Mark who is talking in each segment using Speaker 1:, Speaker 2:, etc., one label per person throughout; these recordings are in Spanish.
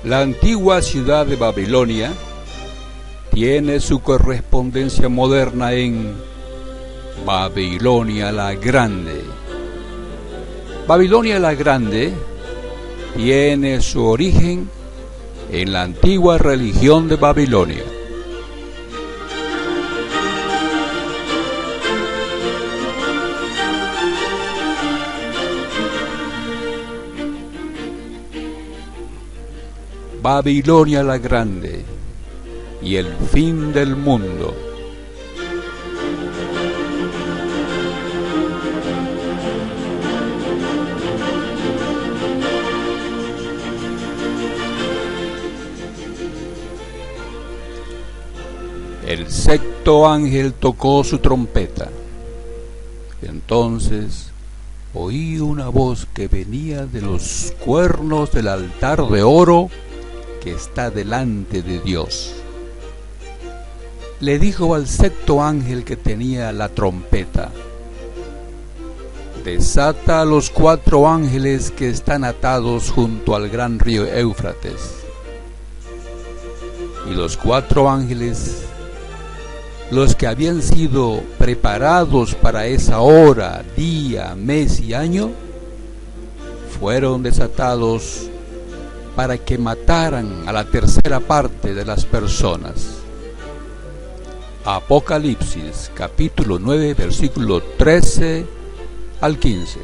Speaker 1: La antigua ciudad de Babilonia tiene su correspondencia moderna en Babilonia la Grande. Babilonia la Grande tiene su origen en la antigua religión de Babilonia. Babilonia la Grande y el fin del mundo. El sexto ángel tocó su trompeta. Entonces oí una voz que venía de los cuernos del altar de oro que está delante de Dios. Le dijo al sexto ángel que tenía la trompeta: desata a los 4 ángeles que están atados junto al gran río Éufrates. Y los 4 ángeles, los que habían sido preparados para esa hora, día, mes y año, fueron desatados para que mataran a la tercera parte de las personas. Apocalipsis, capítulo 9, versículo 13 al 15.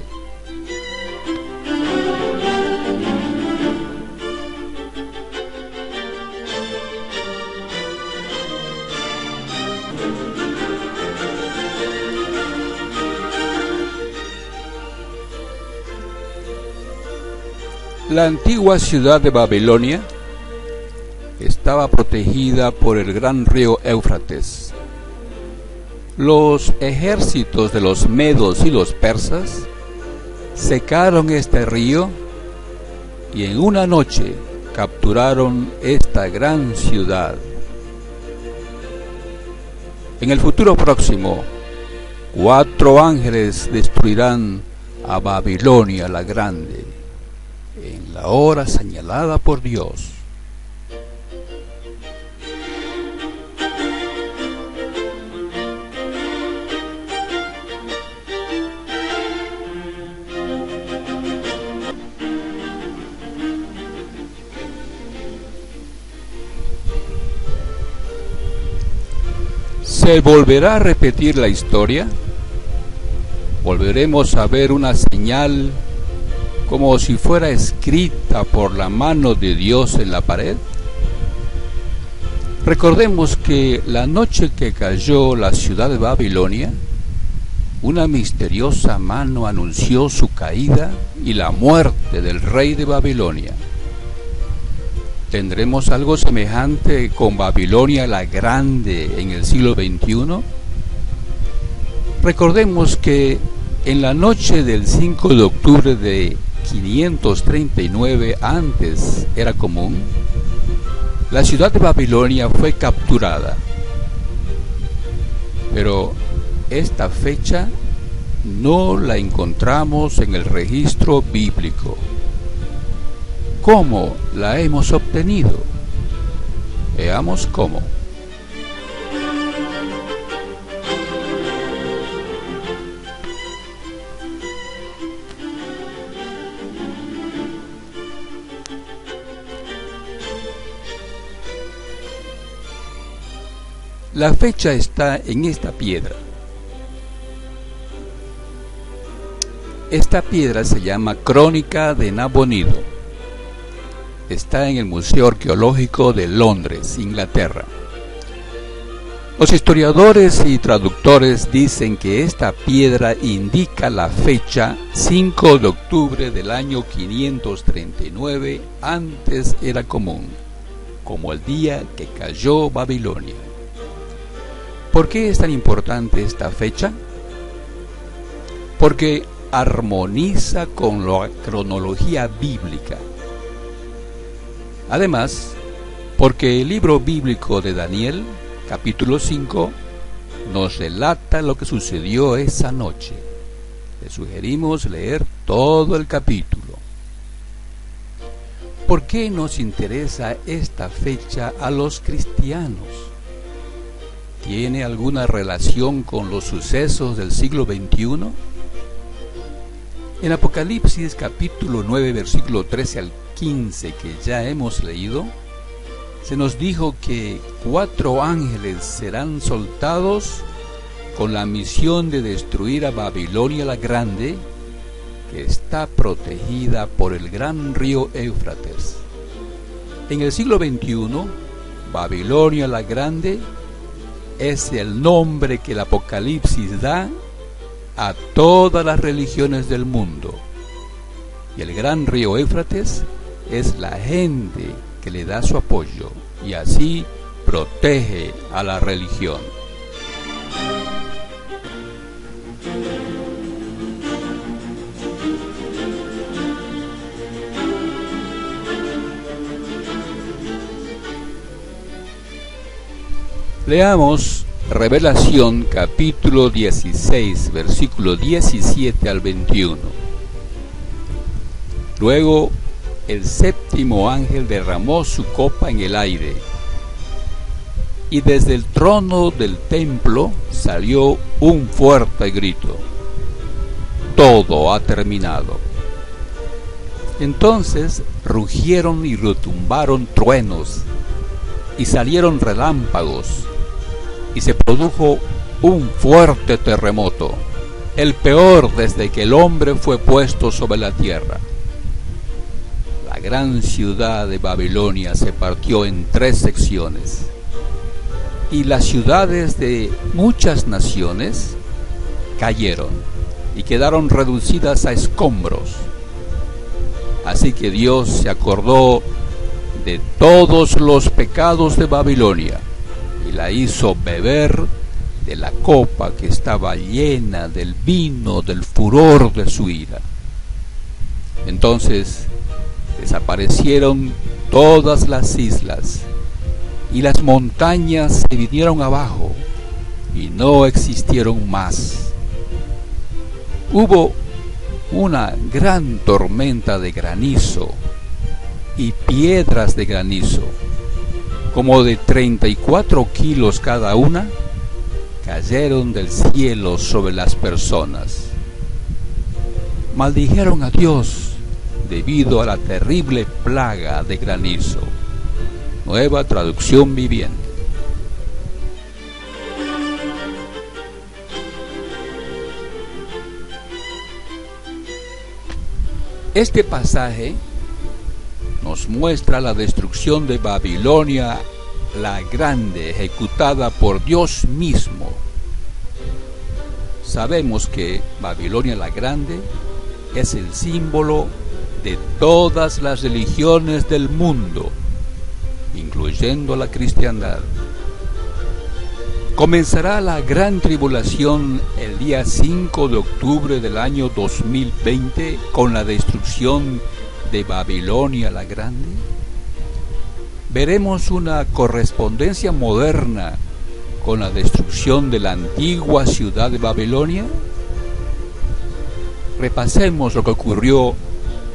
Speaker 1: La antigua ciudad de Babilonia estaba protegida por el gran río Éufrates. Los ejércitos de los medos y los persas secaron este río y en una noche capturaron esta gran ciudad. En el futuro próximo, 4 ángeles destruirán a Babilonia la Grande en la hora señalada por Dios. ¿Se volverá a repetir la historia? ¿Volveremos a ver una señal como si fuera escrita por la mano de Dios en la pared? Recordemos que la noche que cayó la ciudad de Babilonia, una misteriosa mano anunció su caída y la muerte del rey de Babilonia. ¿Tendremos algo semejante con Babilonia la Grande en el siglo XXI? Recordemos que en la noche del 5 de octubre de 539 antes era común, la ciudad de Babilonia fue capturada. Pero esta fecha no la encontramos en el registro bíblico. ¿Cómo la hemos obtenido? Veamos cómo. La fecha está en esta piedra. Esta piedra se llama Crónica de Nabonido. Está en el Museo Arqueológico de Londres, Inglaterra. Los historiadores y traductores dicen que esta piedra indica la fecha 5 de octubre del año 539 antes era común, como el día que cayó Babilonia. ¿Por qué es tan importante esta fecha? Porque armoniza con la cronología bíblica. Además, porque el libro bíblico de Daniel, capítulo 5, nos relata lo que sucedió esa noche. Le sugerimos leer todo el capítulo. ¿Por qué nos interesa esta fecha a los cristianos? ¿Tiene alguna relación con los sucesos del siglo XXI? En Apocalipsis capítulo 9, versículo 13 al 15, que ya hemos leído, se nos dijo que 4 ángeles serán soltados con la misión de destruir a Babilonia la Grande, que está protegida por el gran río Éufrates. En el siglo XXI, Babilonia la Grande es el nombre que el Apocalipsis da a todas las religiones del mundo. Y el gran río Éufrates es la gente que le da su apoyo y así protege a la religión. Leamos Revelación capítulo 16, versículo 17 al 21. Luego el séptimo ángel derramó su copa en el aire, y desde el trono del templo salió un fuerte grito: todo ha terminado. Entonces rugieron y retumbaron truenos, y salieron relámpagos, y se produjo un fuerte terremoto, el peor desde que el hombre fue puesto sobre la tierra. La gran ciudad de Babilonia se partió en 3 secciones, y las ciudades de muchas naciones cayeron y quedaron reducidas a escombros. Así que Dios se acordó de todos los pecados de Babilonia y la hizo beber de la copa que estaba llena del vino del furor de su ira. Entonces desaparecieron todas las islas, y las montañas se vinieron abajo y no existieron más. Hubo una gran tormenta de granizo y piedras de granizo, como de 34 kilos cada una, cayeron del cielo sobre las personas. Maldijeron a Dios debido a la terrible plaga de granizo. Nueva Traducción Viviente. Este pasaje nos muestra la destrucción de Babilonia la Grande, ejecutada por Dios mismo. Sabemos que Babilonia la Grande es el símbolo de todas las religiones del mundo, incluyendo la cristiandad. Comenzará la gran tribulación el día 5 de octubre del año 2020 con la destrucción de Babilonia la Grande. Veremos una correspondencia moderna con la destrucción de la antigua ciudad de Babilonia. Repasemos lo que ocurrió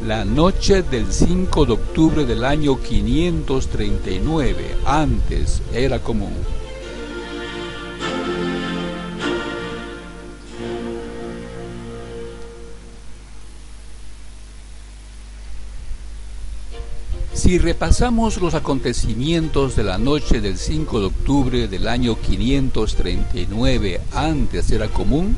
Speaker 1: la noche del 5 de octubre del año 539, antes era común. Si repasamos los acontecimientos de la noche del 5 de octubre del año 539, antes era común,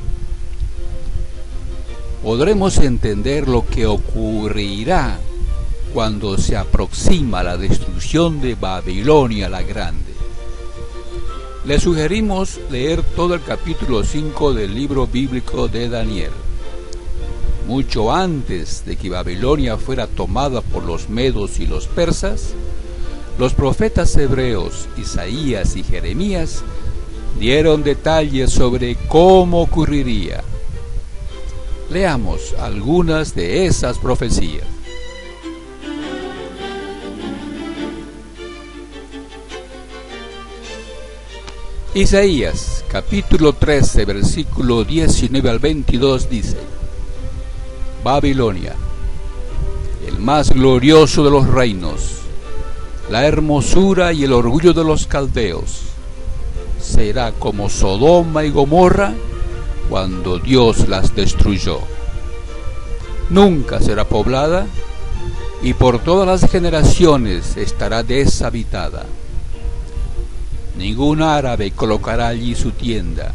Speaker 1: podremos entender lo que ocurrirá cuando se aproxima la destrucción de Babilonia la Grande. Le sugerimos leer todo el capítulo 5 del libro bíblico de Daniel. Mucho antes de que Babilonia fuera tomada por los medos y los persas, los profetas hebreos Isaías y Jeremías dieron detalles sobre cómo ocurriría. Leamos algunas de esas profecías. Isaías, capítulo 13, versículo 19 al 22 dice: Babilonia, el más glorioso de los reinos, la hermosura y el orgullo de los caldeos. Será como Sodoma y Gomorra cuando Dios las destruyó. Nunca será poblada y por todas las generaciones estará deshabitada. Ningún árabe colocará allí su tienda.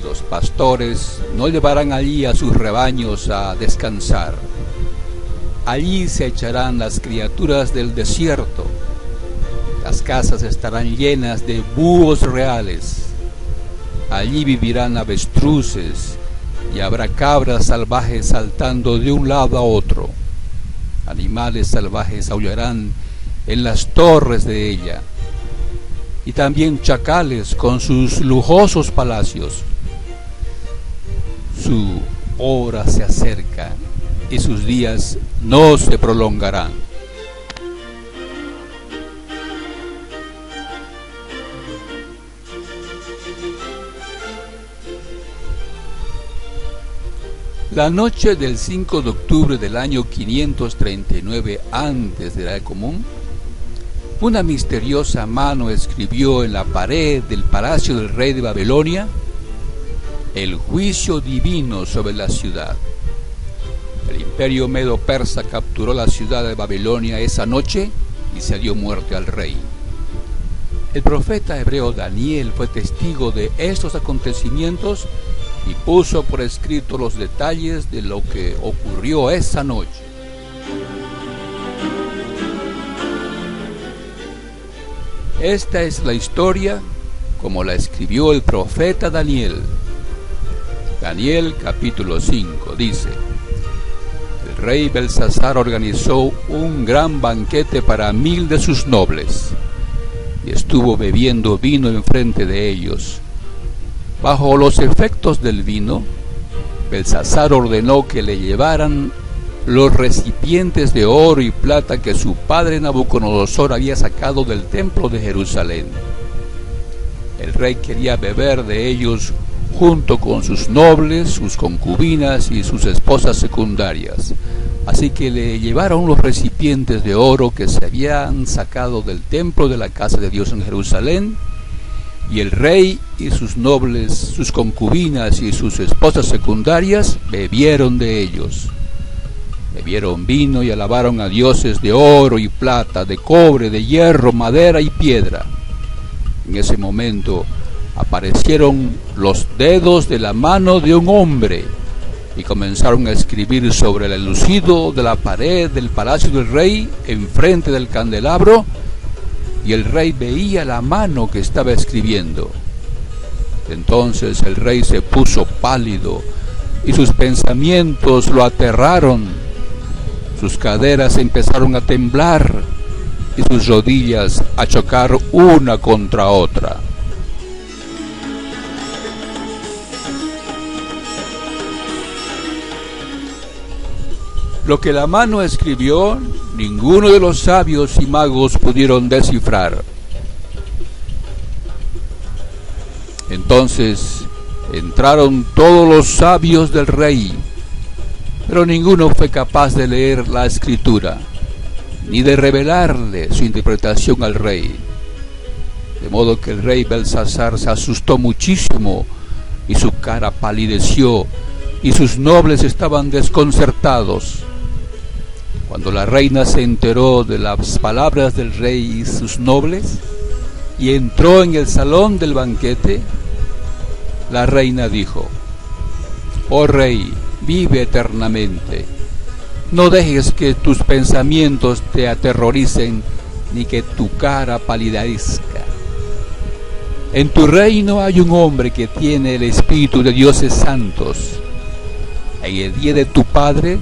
Speaker 1: Los pastores no llevarán allí a sus rebaños a descansar. Allí se echarán las criaturas del desierto. Las casas estarán llenas de búhos reales. Allí vivirán avestruces y habrá cabras salvajes saltando de un lado a otro. Animales salvajes aullarán en las torres de ella. Y también chacales con sus lujosos palacios. Su hora se acerca y sus días no se prolongarán. La noche del 5 de octubre del año 539 antes de la era común, una misteriosa mano escribió en la pared del palacio del rey de Babilonia el juicio divino sobre la ciudad. El imperio medo-persa capturó la ciudad de Babilonia esa noche y se dio muerte al rey. El profeta hebreo Daniel fue testigo de estos acontecimientos y puso por escrito los detalles de lo que ocurrió esa noche. Esta es la historia como la escribió el profeta Daniel. Daniel capítulo 5 dice: el rey Belsasar organizó un gran banquete para 1000 de sus nobles y estuvo bebiendo vino enfrente de ellos. Bajo los efectos del vino, Belsasar ordenó que le llevaran los recipientes de oro y plata que su padre Nabucodonosor había sacado del templo de Jerusalén. El rey quería beber de ellos junto con sus nobles, sus concubinas y sus esposas secundarias. Así que le llevaron los recipientes de oro que se habían sacado del templo de la casa de Dios en Jerusalén, y el rey y sus nobles, sus concubinas y sus esposas secundarias bebieron de ellos. Bebieron vino y alabaron a dioses de oro y plata, de cobre, de hierro, madera y piedra. En ese momento aparecieron los dedos de la mano de un hombre y comenzaron a escribir sobre el enlucido de la pared del palacio del rey enfrente del candelabro, y el rey veía la mano que estaba escribiendo. Entonces el rey se puso pálido y sus pensamientos lo aterraron. Sus caderas empezaron a temblar y sus rodillas a chocar una contra otra. Lo que la mano escribió, ninguno de los sabios y magos pudieron descifrar. Entonces entraron todos los sabios del rey, pero ninguno fue capaz de leer la escritura, ni de revelarle su interpretación al rey. De modo que el rey Belsasar se asustó muchísimo y su cara palideció y sus nobles estaban desconcertados. Cuando la reina se enteró de las palabras del rey y sus nobles y entró en el salón del banquete, la reina dijo: «Oh rey, vive eternamente. No dejes que tus pensamientos te aterroricen ni que tu cara palidezca. En tu reino hay un hombre que tiene el espíritu de dioses santos. En el día de tu padre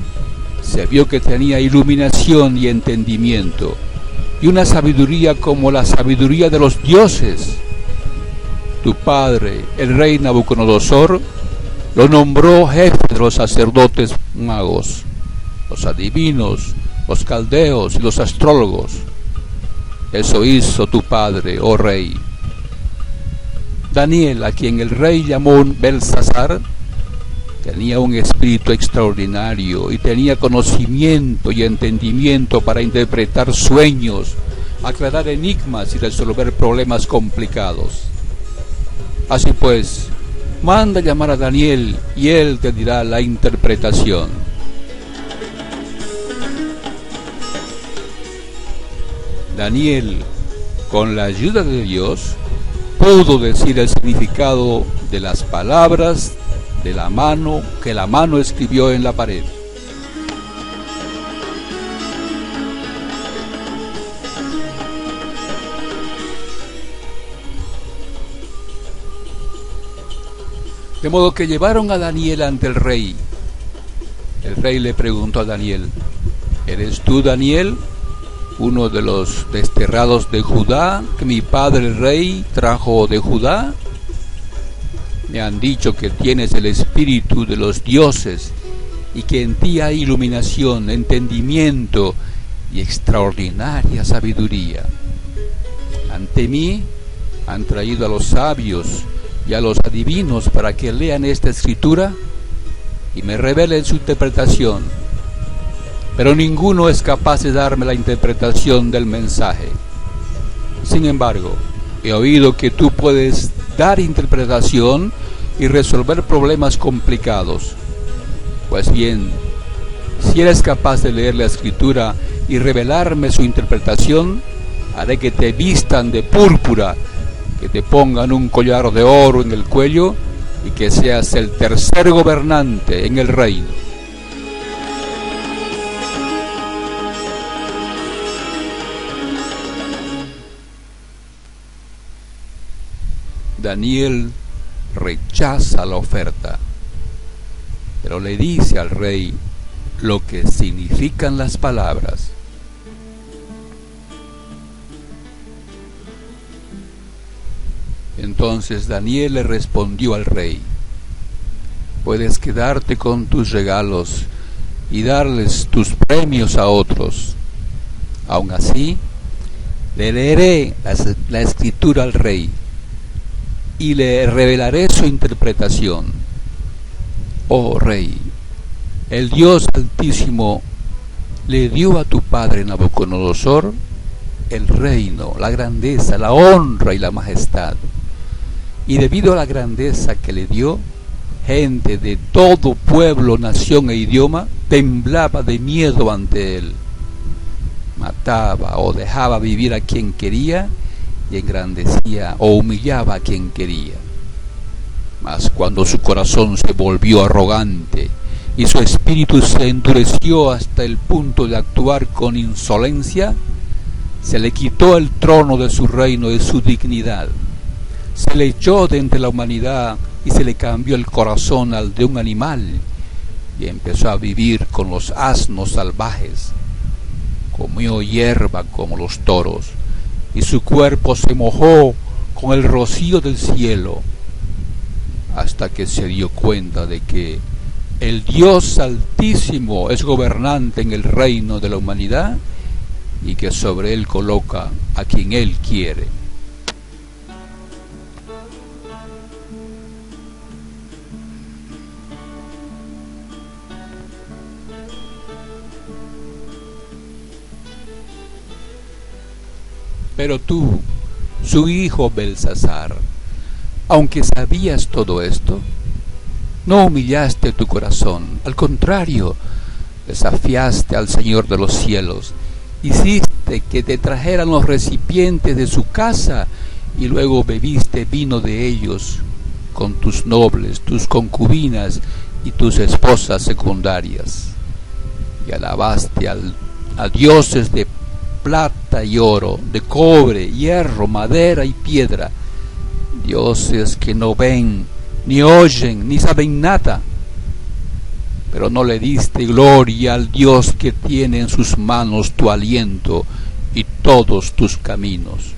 Speaker 1: se vio que tenía iluminación y entendimiento, y una sabiduría como la sabiduría de los dioses. Tu padre, el rey Nabucodonosor, lo nombró jefe de los sacerdotes magos, los adivinos, los caldeos y los astrólogos. Eso hizo tu padre, oh rey. Daniel, a quien el rey llamó Belsasar, Tenía un espíritu extraordinario y tenía conocimiento y entendimiento para interpretar sueños, aclarar enigmas y resolver problemas complicados. Así pues, manda llamar a Daniel y él te dirá la interpretación. Daniel, con la ayuda de Dios, pudo decir el significado de las palabras de la mano que la mano escribió en la pared. De modo que llevaron a Daniel ante el rey. El rey le preguntó a Daniel: ¿eres tú, Daniel, uno de los desterrados de Judá que mi padre el rey trajo de Judá? Me han dicho que tienes el espíritu de los dioses y que en ti hay iluminación, entendimiento y extraordinaria sabiduría. Ante mí han traído a los sabios y a los adivinos para que lean esta escritura y me revelen su interpretación, pero ninguno es capaz de darme la interpretación del mensaje. Sin embargo, he oído que tú puedes dar interpretación y resolver problemas complicados. Pues bien, si eres capaz de leer la escritura y revelarme su interpretación, haré que te vistan de púrpura, que te pongan un collar de oro en el cuello y que seas el tercer gobernante en el reino. Daniel rechaza la oferta, pero le dice al rey lo que significan las palabras. Entonces Daniel le respondió al rey: puedes quedarte con tus regalos y darles tus premios a otros. Aun así, le leeré la escritura al rey y le revelaré su interpretación. Oh rey, el Dios Altísimo le dio a tu padre Nabucodonosor el reino, la grandeza, la honra y la majestad. Y debido a la grandeza que le dio, gente de todo pueblo, nación e idioma temblaba de miedo ante él. Mataba o dejaba vivir a quien quería y engrandecía o humillaba a quien quería. Mas cuando su corazón se volvió arrogante y su espíritu se endureció hasta el punto de actuar con insolencia, se le quitó el trono de su reino y su dignidad. Se le echó de entre la humanidad y se le cambió el corazón al de un animal y empezó a vivir con los asnos salvajes. Comió hierba como los toros y su cuerpo se mojó con el rocío del cielo, hasta que se dio cuenta de que el Dios Altísimo es gobernante en el reino de la humanidad y que sobre él coloca a quien él quiere. Pero tú, su hijo Belsasar, aunque sabías todo esto, no humillaste tu corazón, al contrario, desafiaste al Señor de los cielos, hiciste que te trajeran los recipientes de su casa y luego bebiste vino de ellos con tus nobles, tus concubinas y tus esposas secundarias, y alabaste a dioses de plata y oro, de cobre, hierro, madera y piedra, dioses que no ven, ni oyen, ni saben nada, pero no le diste gloria al Dios que tiene en sus manos tu aliento y todos tus caminos.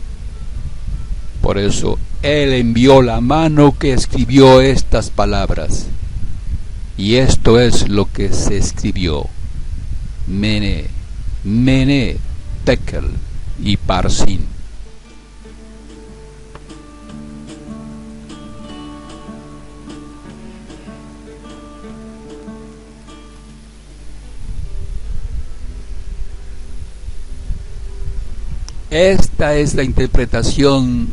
Speaker 1: Por eso Él envió la mano que escribió estas palabras, y esto es lo que se escribió: Mene, Mene, Tekel y Parsin. Esta es la interpretación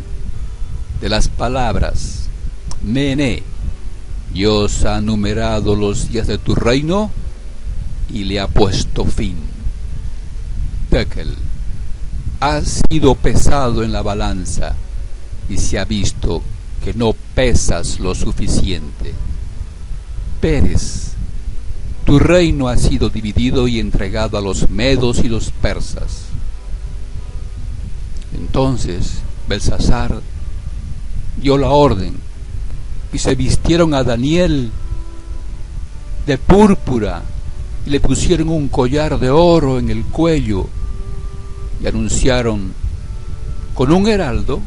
Speaker 1: de las palabras Mene. Dios ha numerado los días de tu reino y le ha puesto fin. Tekel, has sido pesado en la balanza y se ha visto que no pesas lo suficiente. Peres, tu reino ha sido dividido y entregado a los medos y los persas. Entonces Belsasar dio la orden y se vistieron a Daniel de púrpura y le pusieron un collar de oro en el cuello y anunciaron con un heraldo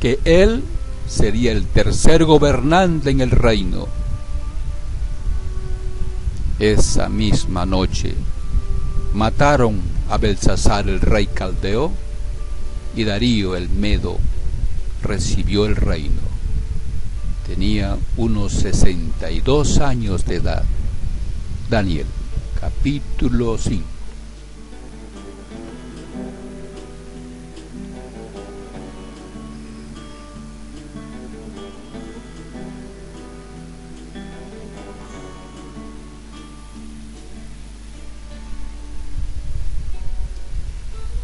Speaker 1: que él sería el tercer gobernante en el reino. Esa misma noche mataron a Belsasar el rey caldeo y Darío el medo recibió el reino. Tenía unos 62 años de edad. Daniel, capítulo 5.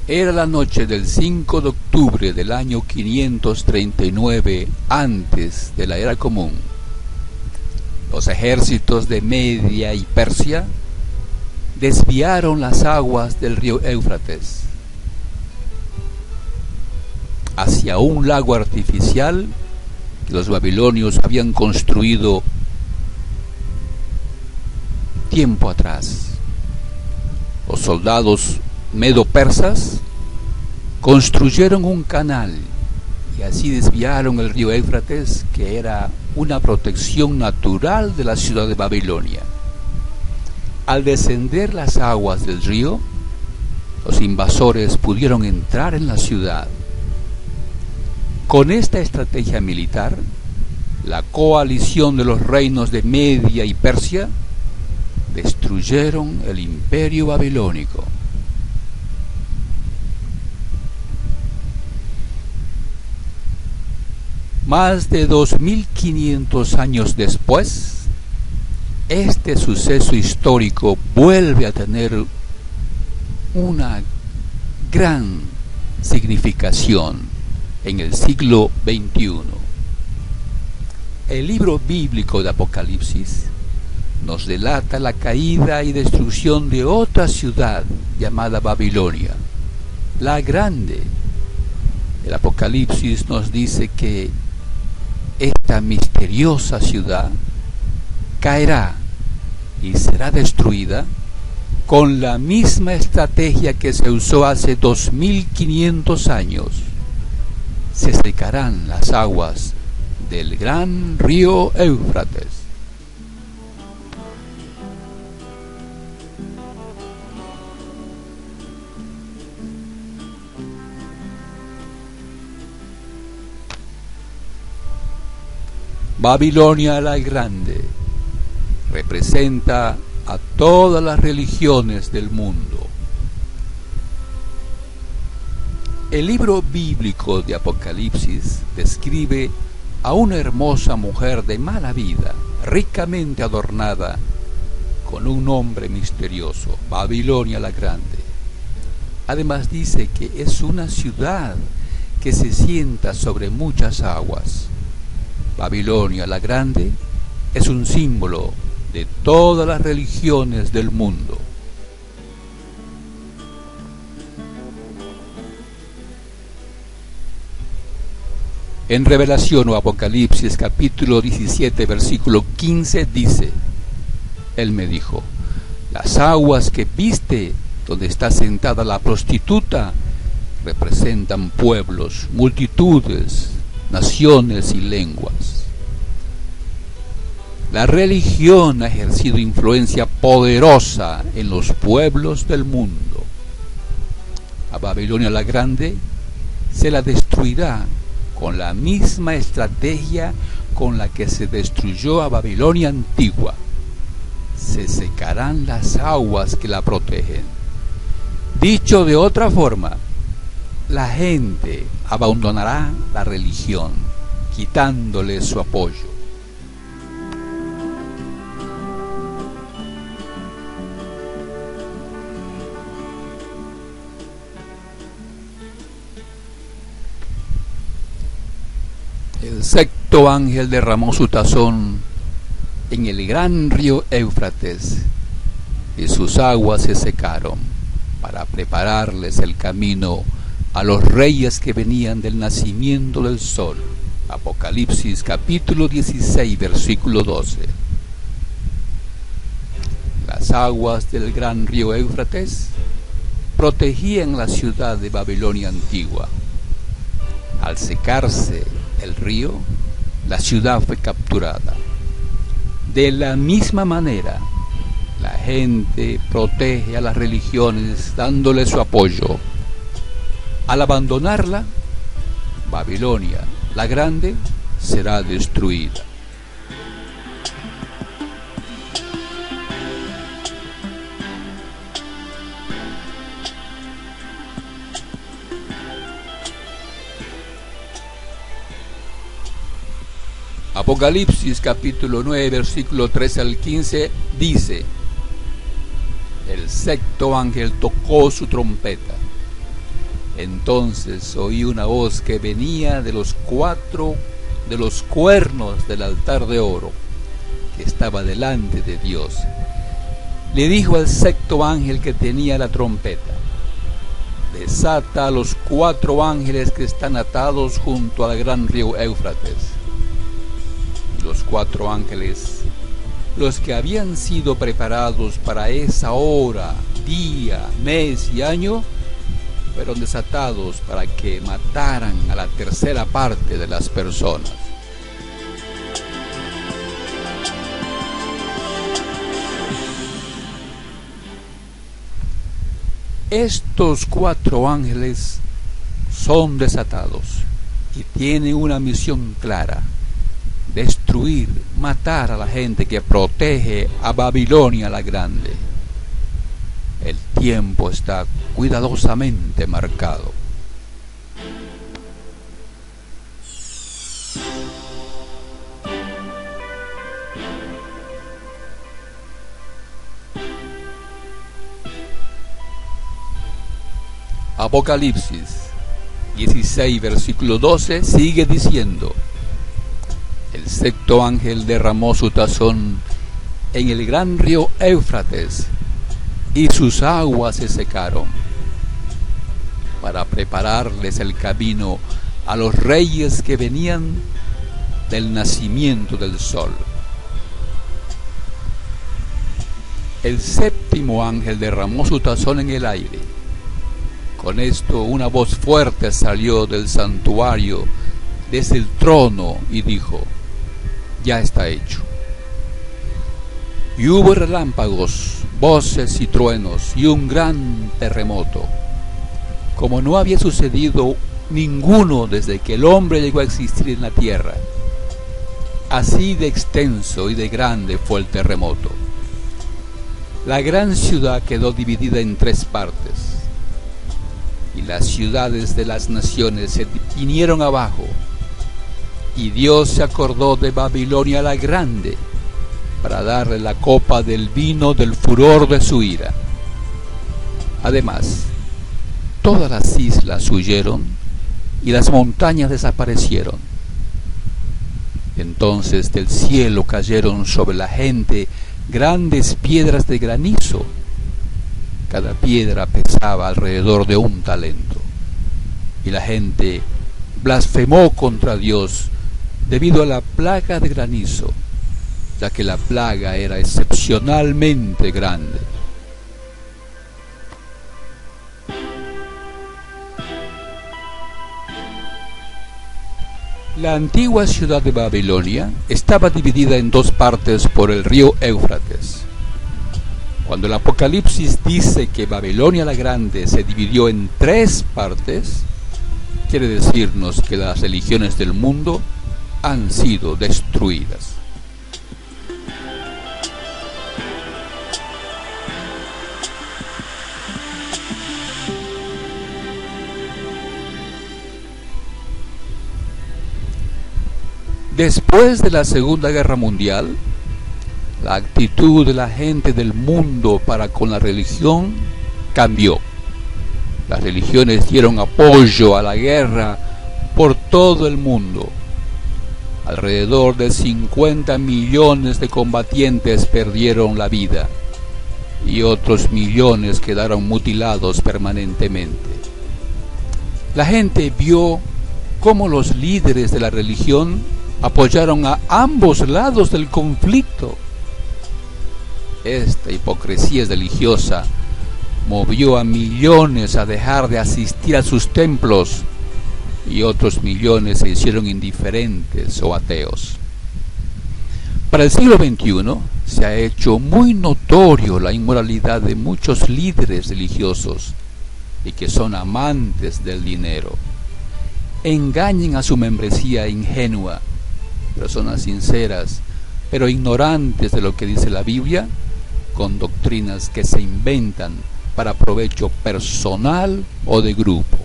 Speaker 1: Era la noche del 5 de octubre del año 539 antes de la era común. Los ejércitos de Media y Persia desviaron las aguas del río Éufrates hacia un lago artificial que los babilonios habían construido tiempo atrás. Los soldados medo-persas construyeron un canal y así desviaron el río Éufrates, que era una protección natural de la ciudad de Babilonia. Al descender las aguas del río, los invasores pudieron entrar en la ciudad. Con esta estrategia militar, la coalición de los reinos de Media y Persia destruyeron el imperio babilónico. Más de 2500 años después, este suceso histórico vuelve a tener una gran significación en el siglo XXI. El libro bíblico de Apocalipsis nos relata la caída y destrucción de otra ciudad llamada Babilonia, la Grande. El Apocalipsis nos dice que esta misteriosa ciudad caerá y será destruida con la misma estrategia que se usó hace 2500 años. Se secarán las aguas del gran río Éufrates. Babilonia la Grande representa a todas las religiones del mundo. El libro bíblico de Apocalipsis describe a una hermosa mujer de mala vida, ricamente adornada, con un nombre misterioso, Babilonia la Grande. Además dice que es una ciudad que se sienta sobre muchas aguas. Babilonia la Grande es un símbolo de todas las religiones del mundo. En Revelación o Apocalipsis capítulo 17 versículo 15 dice: Él me dijo, las aguas que viste donde está sentada la prostituta representan pueblos, multitudes, naciones y lenguas. La religión ha ejercido influencia poderosa en los pueblos del mundo. A Babilonia la Grande se la destruirá con la misma estrategia con la que se destruyó a Babilonia antigua. Se secarán las aguas que la protegen. Dicho de otra forma, la gente abandonará la religión, quitándole su apoyo. El sexto ángel derramó su tazón en el gran río Éufrates, y sus aguas se secaron, para prepararles el camino a los reyes que venían del nacimiento del sol. Apocalipsis capítulo 16, versículo 12. Las aguas del gran río Éufrates protegían la ciudad de Babilonia antigua. Al secarse el río, la ciudad fue capturada. De la misma manera, la gente protege a las religiones dándole su apoyo. Al abandonarla, Babilonia, la grande, será destruida. Apocalipsis capítulo 9, versículo 13 al 15 dice: el sexto ángel tocó su trompeta. Entonces oí una voz que venía de los cuernos del altar de oro que estaba delante de Dios. Le dijo al sexto ángel que tenía la trompeta: desata a los 4 ángeles que están atados junto al gran río Éufrates. Y los 4 ángeles, los que habían sido preparados para esa hora, día, mes y año, fueron desatados para que mataran a la tercera parte de las personas. Estos 4 ángeles son desatados y tienen una misión clara: destruir, matar a la gente que protege a Babilonia la grande. El tiempo está cuidadosamente marcado. Apocalipsis 16, versículo 12 sigue diciendo: el sexto ángel derramó su tazón en el gran río Éufrates, y sus aguas se secaron, para prepararles el camino a los reyes que venían del nacimiento del sol. El séptimo ángel derramó su tazón en el aire. Con esto una voz fuerte salió del santuario desde el trono y dijo: ya está hecho. Y hubo relámpagos, voces y truenos y un gran terremoto, como no había sucedido ninguno desde que el hombre llegó a existir en la tierra. Así de extenso y de grande fue el terremoto. La gran ciudad quedó dividida en 3 partes, y las ciudades de las naciones se vinieron abajo, y Dios se acordó de Babilonia la grande, para darle la copa del vino del furor de su ira. Además, todas las islas huyeron y las montañas desaparecieron. Entonces del cielo cayeron sobre la gente grandes piedras de granizo. Cada piedra pesaba alrededor de 1 talento. Y la gente blasfemó contra Dios debido a la plaga de granizo, ya que la plaga era excepcionalmente grande. La antigua ciudad de Babilonia estaba dividida en 2 partes por el río Éufrates. Cuando el Apocalipsis dice que Babilonia la grande se dividió en 3 partes, quiere decirnos que las religiones del mundo han sido destruidas. Después de la Segunda Guerra Mundial, la actitud de la gente del mundo para con la religión cambió. Las religiones dieron apoyo a la guerra por todo el mundo. Alrededor de 50 millones de combatientes perdieron la vida y otros millones quedaron mutilados permanentemente. La gente vio cómo los líderes de la religión apoyaron a ambos lados del conflicto. Esta hipocresía religiosa movió a millones a dejar de asistir a sus templos y otros millones se hicieron indiferentes o ateos. Para el siglo XXI se ha hecho muy notorio la inmoralidad de muchos líderes religiosos y que son amantes del dinero. Engañan a su membresía ingenua, personas sinceras, pero ignorantes de lo que dice la Biblia, con doctrinas que se inventan para provecho personal o de grupo.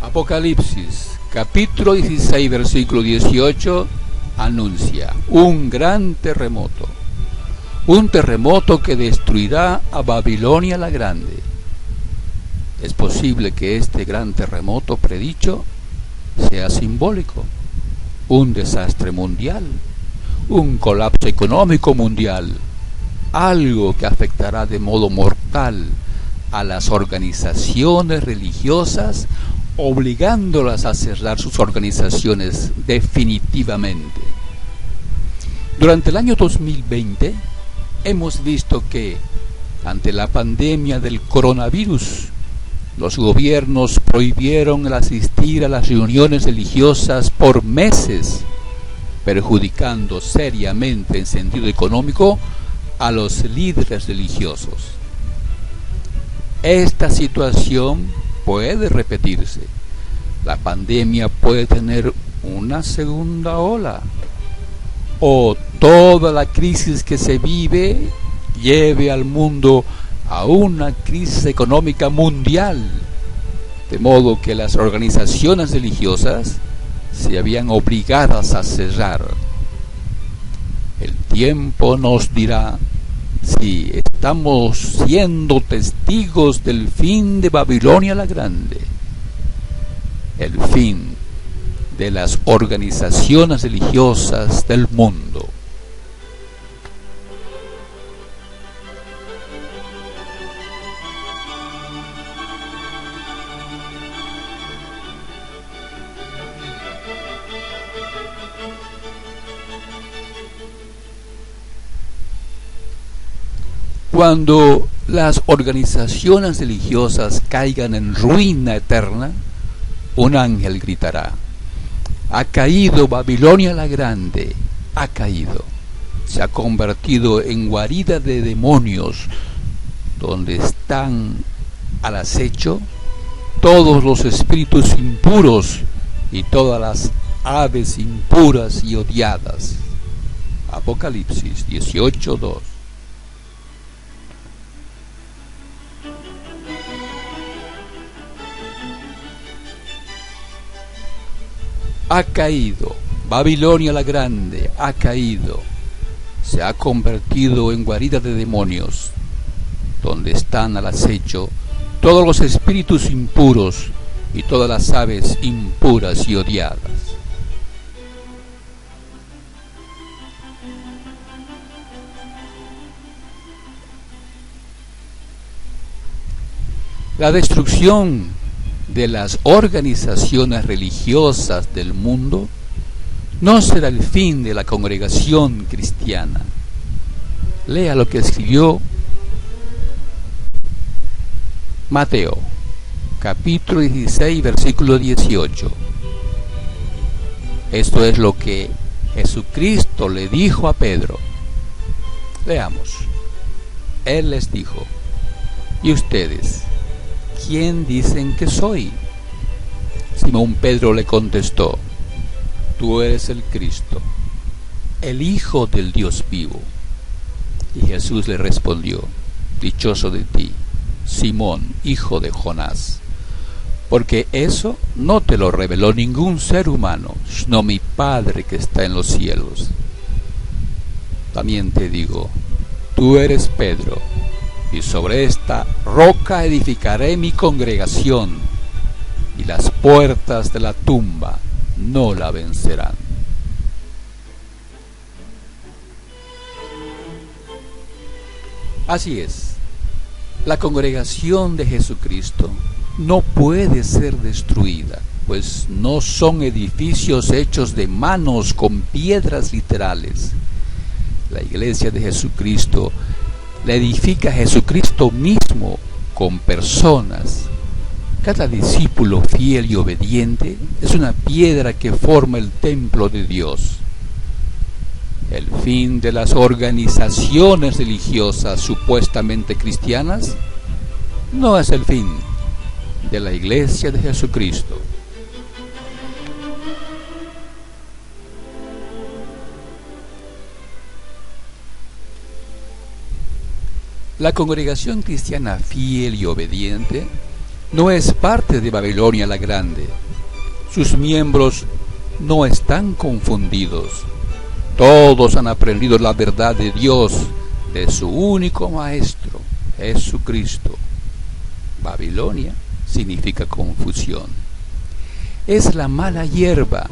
Speaker 1: Apocalipsis, capítulo 16, versículo 18, anuncia un gran terremoto. Un terremoto que destruirá a Babilonia la Grande. Es posible que este gran terremoto predicho sea simbólico. Un desastre mundial, un colapso económico mundial, algo que afectará de modo mortal a las organizaciones religiosas, obligándolas a cerrar sus organizaciones definitivamente. Durante el año 2020 hemos visto que, ante la pandemia del coronavirus, los gobiernos prohibieron el asistir a las reuniones religiosas por meses, perjudicando seriamente en sentido económico a los líderes religiosos. Esta situación puede repetirse. La pandemia puede tener una segunda ola, o toda la crisis que se vive lleve al mundo a una crisis económica mundial, de modo que las organizaciones religiosas se vean obligadas a cerrar. El tiempo nos dirá si estamos siendo testigos del fin de Babilonia la Grande, el fin de las organizaciones religiosas del mundo. Cuando las organizaciones religiosas caigan en ruina eterna, un ángel gritará: ha caído Babilonia la Grande, ha caído. Se ha convertido en guarida de demonios, donde están al acecho todos los espíritus impuros y todas las aves impuras y odiadas. Apocalipsis 18:2. Ha caído, Babilonia la Grande ha caído, se ha convertido en guarida de demonios, donde están al acecho todos los espíritus impuros y todas las aves impuras y odiadas. La destrucción de las organizaciones religiosas del mundo no será el fin de la congregación cristiana. Lea lo que escribió Mateo, capítulo 16, versículo 18. Esto es lo que Jesucristo le dijo a Pedro. Leamos. Él les dijo: ¿y ustedes ¿quién dicen que soy? Simón Pedro le contestó: tú eres el Cristo, el Hijo del Dios vivo. Y Jesús le respondió: dichoso de ti, Simón, hijo de Jonás, porque eso no te lo reveló ningún ser humano, sino mi Padre que está en los cielos. También te digo, tú eres Pedro, y sobre esta roca edificaré mi congregación, y las puertas de la tumba no la vencerán. Así es, la congregación de Jesucristo no puede ser destruida, pues no son edificios hechos de manos con piedras literales. La iglesia de Jesucristo la edifica Jesucristo mismo con personas. Cada discípulo fiel y obediente es una piedra que forma el templo de Dios. El fin de las organizaciones religiosas supuestamente cristianas no es el fin de la iglesia de Jesucristo. La congregación cristiana fiel y obediente no es parte de Babilonia la Grande. Sus miembros no están confundidos. Todos han aprendido la verdad de Dios, de su único Maestro, Jesucristo. Babilonia significa confusión. Es la mala hierba,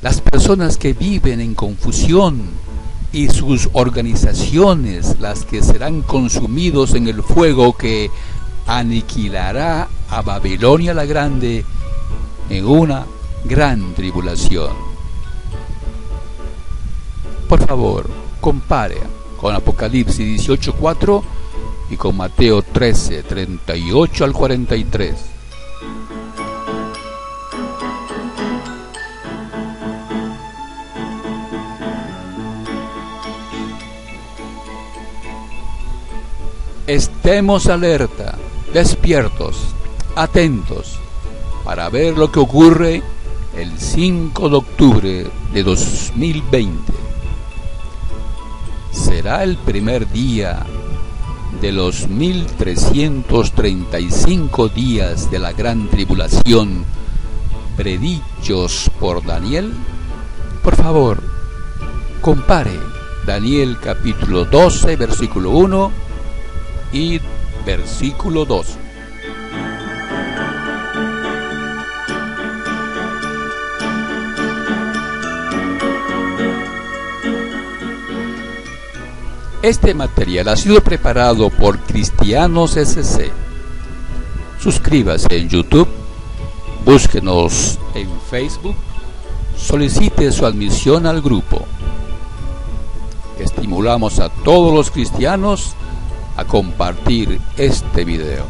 Speaker 1: las personas que viven en confusión, y sus organizaciones las que serán consumidos en el fuego que aniquilará a Babilonia la Grande en una gran tribulación. Por favor, compare con Apocalipsis 18:4 y con Mateo 13:38 al 43. Estemos alerta, despiertos, atentos, para ver lo que ocurre el 5 de octubre de 2020. Será el primer día de los 1335 días de la gran tribulación predichos por Daniel. Por favor, compare Daniel capítulo 12, versículo 1 y versículo 2. Este material ha sido preparado por Cristianos SC. Suscríbase en YouTube, búsquenos en Facebook, solicite su admisión al grupo. Estimulamos a todos los cristianos a compartir este video.